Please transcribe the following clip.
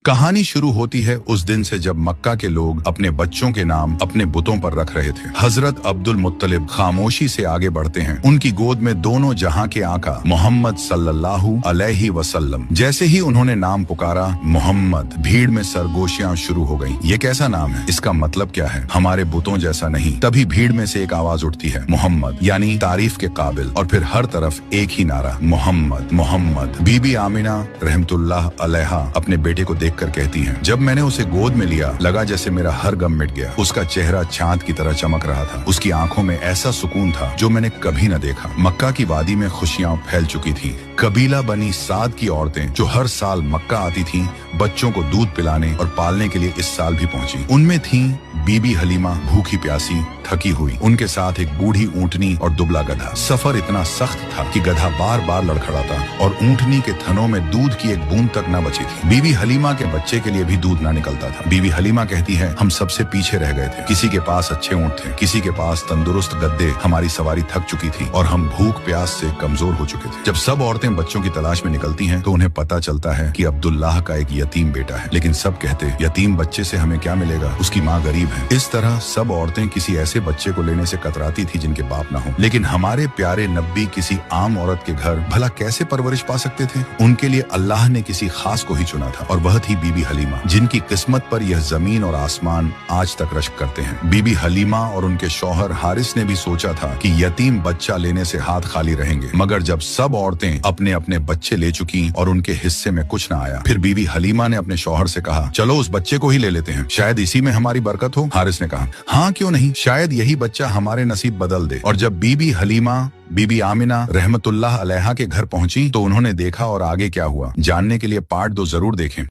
कहानी शुरू होती है उस दिन से जब मक्का के लोग अपने बच्चों के नाम अपने बुतों पर रख रहे थे। हजरत अब्दुल मुत्तलिब खामोशी से आगे बढ़ते हैं। उनकी गोद में दोनों जहां के आका मोहम्मद सल्लल्लाहु अलैहि वसल्लम। जैसे ही उन्होंने नाम पुकारा मोहम्मद, भीड़ में सरगोशियां शुरू हो गईं। ये कैसा नाम है? इसका मतलब क्या है? हमारे बुतों जैसा नहीं। तभी भीड़ में से एक आवाज उठती है, मोहम्मद, यानी तारीफ के काबिल। और फिर हर तरफ एक ही नारा, मोहम्मद मोहम्मद। बीबी आमिना रहमतुल्लाह अलैहा अपने बेटे को कर कहती हैं, जब मैंने उसे गोद में लिया लगा जैसे मेरा हर गम मिट गया। उसका चेहरा चांद की तरह चमक रहा था। उसकी आंखों में ऐसा सुकून था जो मैंने कभी न देखा। मक्का की वादी में खुशियां फैल चुकी थीं। कबीला बनी साद की औरतें जो हर साल मक्का आती थीं, बच्चों को दूध पिलाने और पालने के लिए इस साल भी पहुंची। उनमें थीं बीबी हलीमा, भूखी प्यासी थकी हुई। उनके साथ एक बूढ़ी ऊंटनी और दुबला गधा। सफर इतना सख्त था कि गधा बार बार लड़खड़ाता और ऊंटनी के थनों में दूध की एक बूंद तक न बची थी। बीबी हलीमा के बच्चे के लिए भी दूध ना निकलता था। बीबी हलीमा कहती है, हम सबसे पीछे रह गए थे। किसी के पास अच्छे ऊंट थे, किसी के पास तंदुरुस्त गद्दे। हमारी सवारी थक चुकी थी और हम भूख प्यास से कमजोर हो चुके थे। जब सब औरतें बच्चों की तलाश में निकलती हैं तो उन्हें पता चलता है कि अब्दुल्लाह का एक यतीम बेटा है। लेकिन सब कहते, यतीम बच्चे से हमें क्या मिलेगा, उसकी माँ गरीब है। इस तरह सब औरतें किसी ऐसे बच्चे को लेने से कतराती थी जिनके बाप ना हो। लेकिन हमारे प्यारे नब्बी किसी आम औरत के घर भला कैसे परवरिश पा सकते थे? उनके लिए अल्लाह ने किसी खास को ही चुना था और वह थी बीबी हलीमा, जिनकी किस्मत पर यह जमीन और आसमान आज तक रश्क करते हैं। बीबी हलीमा और उनके शौहर हारिस ने भी सोचा था कि यतीम बच्चा लेने से हाथ खाली रहेंगे, मगर जब सब औरतें अपने अपने बच्चे ले चुकी और उनके हिस्से में कुछ न आया, फिर बीबी हलीमा ने अपने शौहर से कहा, चलो उस बच्चे को ही ले लेते हैं, शायद इसी में हमारी बरकत हो। हारिस ने कहा, हाँ क्यों नहीं, शायद यही बच्चा हमारे नसीब बदल दे। और जब बीबी हलीमा बीबी आमिना रहमतुल्लाह अलैहा के घर पहुंची तो उन्होंने देखा और आगे क्या हुआ जानने के लिए पार्ट 2 जरूर देखें।